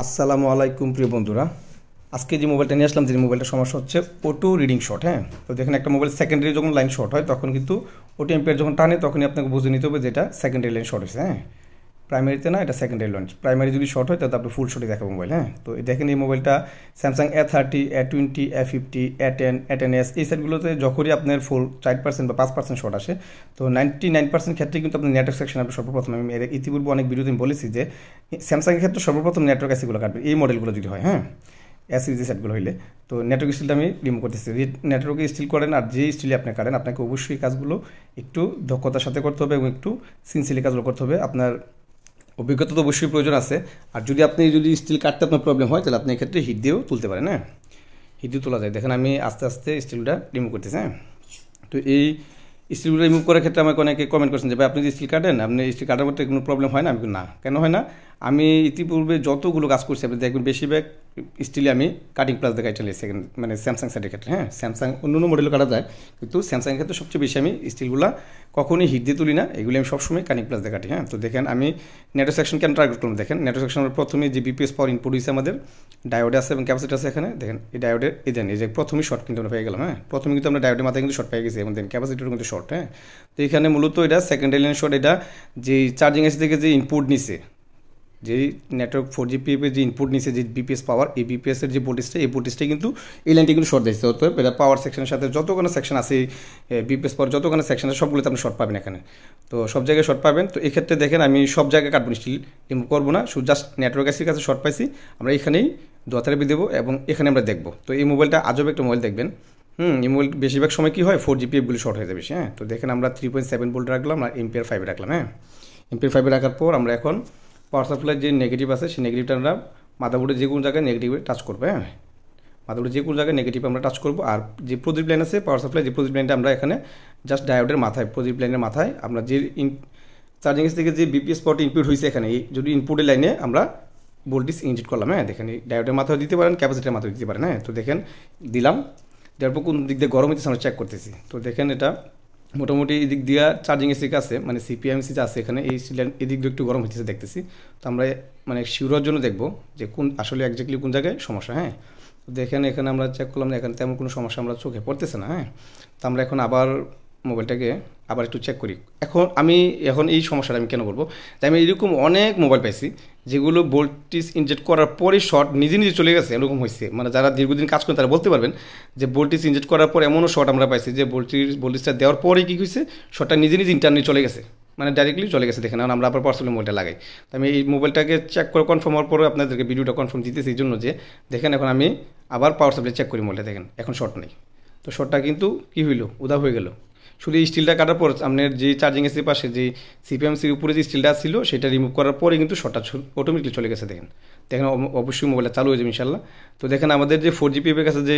আসসালামু আলাইকুম প্রিয় বন্ধুরা। আজকে যে মোবাইলটা নিয়ে আসলাম, যে মোবাইলটার সমস্যা হচ্ছে অটো রিডিং শর্ট। হ্যাঁ, তো দেখেন একটা মোবাইল সেকেন্ডারি যখন লাইন শর্ট হয় তখন কিন্তু অটো এম্পিয়ার যখন টানে তখনই আপনাকে বুঝে নিতে হবে যে এটা সেকেন্ডারি লাইন শর্ট হয়েছে। হ্যাঁ, প্রাইমারিতে না, এটা সেকেন্ডারি লাইন। প্রাইমারি যদি শর্ট হয় তাহলে আপনি ফুল শর্টে দেখাবো মোবাইল। হ্যাঁ, তো দেখেন এই মোবাইলটা Samsung A30, A20, A50, A10, A10s এই সেটগুলোতে যখনই আপনার ফুল 4% বা 5% শর্ট আসে, তো 99% ক্ষেত্রে কিন্তু আপনার নেটওয়ার্ক সেকশন আপনি সর্বপ্রথম, আমি ইতিপূর্বে অনেক ভিডিওতে আমি বলেছি যে স্যামসাংয়ের ক্ষেত্রে সর্বপ্রথম নেটওয়ার্ক এসিগুলো কাটবে এই মডেলগুলো যদি হয়। হ্যাঁ, সিরিজের সেটগুলো হইলে তো নেটওয়ার্ক স্টিলটা আমি রিমুভ করতেছি। যদি নেটওয়ার্কে স্টিল করেন আর যে স্টিলে আপনি কাটেন, আপনাকে অবশ্যই কাজগুলো একটু দক্ষতার সাথে করতে হবে এবং একটু সিনসিয়ারলি কাজগুলো করতে হবে। আপনার অভিজ্ঞতা তো অবশ্যই প্রয়োজন আছে। আর যদি স্টিল কাটতে আপনার প্রবলেম হয় তাহলে আপনি এক্ষেত্রে হিট দিয়েও তুলতে পারেন। হ্যাঁ, হিট দিয়ে তোলা যায়। দেখেন আমি আস্তে আস্তে স্টিলটা রিমুভ করতেছি। হ্যাঁ, তো এই স্টিলগুলো রিমুভ করার ক্ষেত্রে আমাকে অনেকে কমেন্ট করছেন যে ভাই আপনি যে স্টিল কাটেন, আপনি স্টিল কাটার মধ্যে কোনো প্রবলেম হয় না? আমি না, কেন হয় না? আমি ইতিপূর্বে যতগুলো কাজ করছি আপনি দেখবেন বেশিরভাগ স্টিলে আমি কাটিং প্লাস দেখাই চলে সেকেন্ড, মানে স্যামসাং সেটের ক্ষেত্রে। হ্যাঁ, স্যামসাং অন্য অন্য মডেলও কাটা যায়, কিন্তু স্যামসাংয়ের ক্ষেত্রে সবচেয়ে বেশি আমি স্টিলগুলো কখনোই হিট দিয়ে তুলি না, এগুলি আমি সবসময় কাটিং প্লাস দিয়ে কাটি। হ্যাঁ, তো দেখেন আমি নেটওয়ার্ক সেকশন কেন টার্গেট করলাম, দেখেন নেটওয়ার্ক সেকশনের প্রথমে যে বিপিএস পাওয়ার ইনপুট হয়েছে আমাদের ডায়োড আছে এবং ক্যাপাসিটি আছে এখানে। দেখেন এই ডায়োডের এই দেন এই যে প্রথমেই শর্ট কিন্তু আমরা পেয়ে গেলাম। হ্যাঁ, প্রথমে কিন্তু আমরা ডায়োডের মাথায় কিন্তু শর্ট পেয়ে গেছি এবং দেন ক্যাপাসিটিরও কিন্তু শর্ট। হ্যাঁ, তো এখানে মূলত এটা সেকেন্ডারি লাইন শর্ট। এটা যে চার্জিং এসি থেকে যে ইনপুট নিছে, যেই নেটওয়ার্ক 4Gbps যে ইনপুট নিছে, যে বিপিএস পাওয়ার, এই বিপিএসের যে ভোল্টেজটা, এই ভোল্টেজটাই কিন্তু এই লাইনটি কিন্তু শর্ট দিচ্ছে। অর্থাৎ এটা পাওয়ার সেকশনের সাথে যতগুলো সেকশন আছে, বিপিএস পাওয়ার যতগুলো সেকশন আছে সবগুলোতে আপনি শর্ট পাবেন এখানে। তো সব জায়গায় শর্ট পাবেন। তো এক্ষেত্রে দেখেন আমি সব জায়গায় কাটবো, স্টিল রিমুভ করবো না, শুধু জাস্ট নেটওয়ার্ক এসির কাছে শর্ট পাইছি, আমরা এখানেই দোয়াতারে দেবো এবং এখানে আমরা দেখবো। তো এই মোবাইলটা আজব একটা মোবাইল দেখবেন। এই মোবাইল বেশিরভাগ সময় কী হয়, 4Gbpগুলো শর্ট হয়ে যাবে বেশি। হ্যাঁ, তো দেখেন আমরা 3.7 ভোল্ট রাখলাম আর এম্পিয়ার 5 রাখলাম। হ্যাঁ, এম্পিয়ার 5 রাখার পর আমরা এখন পাওয়ার সাপ্লাইয়ের যে নেগেটিভ আছে সেই নেগেটিভটা আমরা মাদারবোর্ডের যে কোনো জায়গায় নেগেটিভে টাচ করবো। হ্যাঁ, মাদারবোর্ডের যে কোনো জায়গায় নেগেটিভ আমরা টাচ করবো। আর যে প্রদীপ লাইন আছে পাওয়ার সাপ্লাই, যে প্রদীপ লাইনটা আমরা এখানে জাস্ট ডায়োডের মাথায়, প্রদীপ লাইনের মাথায় আমরা যে চার্জিং থেকে যে বিপিএস পাওয়ারটা ইনপুট হয়েছে এখানে, এই যদি ইনপুটের লাইনে আমরা ভোল্টেজ ইনজেক্ট করলাম। হ্যাঁ, দেখেন এই ডায়োডের মাথায় দিতে পারেন, ক্যাপাসিটির মাথায় দিতে পারেন। হ্যাঁ, তো দেখেন দিলাম, দেওয়ার পর কোন দিক দিয়ে গরম হচ্ছে আমরা চেক করতেছি। তো দেখেন এটা মোটামুটি এই দিক দিয়ে চার্জিং এসি আছে, মানে সিপিএমসি যে আছে এখানে, এই সিলিন্ডার এদিক দিয়ে একটু গরম হচ্ছে দেখতেছি। তো আমরা মানে শিউরের জন্য দেখবো যে কোন আসলে একজাক্টলি কোন জায়গায় সমস্যা। হ্যাঁ, তো দেখেন এখানে আমরা চেক করলাম না, এখানে তেমন কোনো সমস্যা আমরা চোখে পড়তেছে না। হ্যাঁ, তো আমরা এখন আবার মোবাইলটাকে আবার একটু চেক করি। এখন এই সমস্যাটা আমি কেন বলবো, যে আমি এরকম অনেক মোবাইল পাইছি যেগুলো ভোল্টেজ ইনজেক্ট করার পরে শর্ট নিজে নিজে চলে গেছে, এরকম হয়েছে। মানে যারা দীর্ঘদিন কাজ করেন তারা বলতে পারবেন যে ভোল্টেজ ইনজেক্ট করার পর এমনও শর্ট আমরা পাইছি যে ভোল্টেজটা দেওয়ার পরেই কী হয়েছে, শর্টটা নিজে নিজে ইন্টারনেট চলে গেছে, মানে ডাইরেক্টলি চলে গেছে। দেখেন আমরা আবার পার্সোনালি মোবাইলটা লাগাই। তো আমি এই মোবাইলটাকে চেক করে কনফার্ম হওয়ার পরে আপনাদেরকে ভিডিওটা কনফার্ম দিতেছি এই জন্য যে দেখেন এখন আমি আবার পাওয়ার সাপ্লাই চেক করি মোবাইলটা, দেখেন এখন শর্ট নেই। তো শর্টটা কিন্তু কী হইলো, উদা হয়ে গেল। শুধু এই স্টিলটা কাটার পর আপনার যে চার্জিং এসির পাশে যে সিপিএমসির উপরে যে স্টিলটা ছিল সেটা রিমুভ করার পরে কিন্তু শর্টটা অটোমেটিকলি চলে গেছে। দেখেন অবশ্যই মোবাইলটা চালু হয়ে যাবে ইনশাল্লাহ। তো দেখেন আমাদের যে 4Gbpর কাছে যে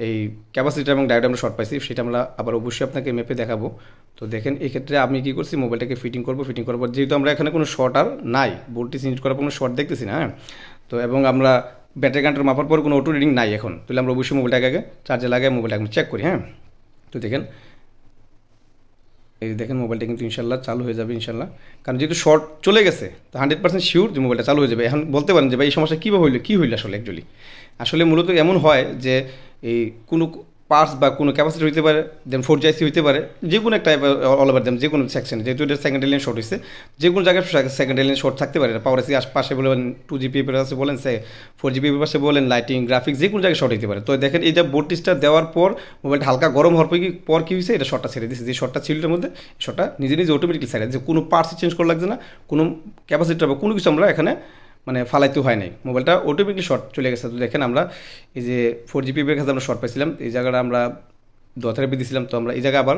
এই ক্যাপাসিটি এবং ডায়োড আমরা শর্ট পাইছি সেটা আমরা আবার অবশ্যই আপনাকে মেপে দেখাবো। তো দেখেন এক্ষেত্রে আমি কী করছি, মোবাইলটাকে ফিটিং করার পর যেহেতু আমরা এখানে কোনো শর্ট আর নাই, ভোল্টেজ চেঞ্জ করার কোনো শর্ট দেখতেছি না। হ্যাঁ, তো এবং আমরা ব্যাটারি কারেন্টের মাপার পর কোনো অটো রিডিং নাই এখন, তাহলে আমরা অবশ্যই মোবাইলটাকে আগে চার্জে লাগাই মোবাইলটা এখন চেক করি। হ্যাঁ, তো দেখেন এই দেখেন মোবাইলটা কিন্তু ইনশাল্লাহ চালু হয়ে যাবে ইনশাল্লাহ, কারণ যেহেতু শর্ট চলে গেছে তো 100% শিওর যে মোবাইলটা চালু হয়ে যাবে। এখন বলতে পারেন যে ভাই এই সমস্যা কীভাবে হইলো, কী হইলো আসলে আসলে মূলত এমন হয় যে এই কোনো পার্টস বা কোনো ক্যাপাসিটি হইতে পারে, দেন 4G হইতে পারে, যে কোনো একটা অল ওভার দেন যে কোনো সেকশনে, যেহেতু এটা সেকেন্ডারি লাইন শর্ট হয়েছে, যে কোনো জায়গায় সেকেন্ডারি লাইন শর্ট থাকতে পারে। পাওয়ার এসি আশপাশে বলেন, 2Gbpর পাশে বলেন, 4Gbpর পাশে বলেন, লাইটিং গ্রাফিক্স যে কোনো জায়গায় শর্ট হতে পারে। তো দেখেন এই যে ভোল্টেজটা দেওয়ার পর মোবাইলটা হালকা গরম হওয়ার পর কী হয়েছে, এটা শর্টটা ছেড়ে দিয়েছে। যে শর্টটা ছিল এর মধ্যে, শর্টটা নিজে নিজে অটোমেটিকলি ছেড়ে দিয়েছে, কোনো পার্টস চেঞ্জ করা লাগছে না, কোনো ক্যাপাসিটার বা কোনো কিছু আমরা এখানে মানে ফালাইতে হয় নাই, মোবাইলটা অটোমেটিকলি শর্ট চলে গেছে। তো দেখেন আমরা এই যে 4Gbpর কাছে আমরা শর্ট পাইছিলাম, এই জায়গাটা আমরা দোয়াতারে দিয়েছিলাম। তো আমরা এই জায়গায় আবার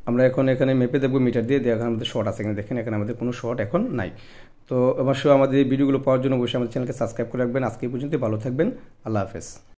আমরা এখন এখানে মেপে দেবো মিটার দিয়ে, এখন আমাদের শর্ট আছে কিনা দেখেন, এখানে আমাদের কোনো শর্ট এখন নাই। তো অবশ্যই আমাদের এই ভিডিওগুলো পাওয়ার জন্য অবশ্যই আমাদের চ্যানেলকে সাবস্ক্রাইব করে রাখবেন। আজকে এই পর্যন্ত ভালো থাকবেন, আল্লাহ হাফেজ।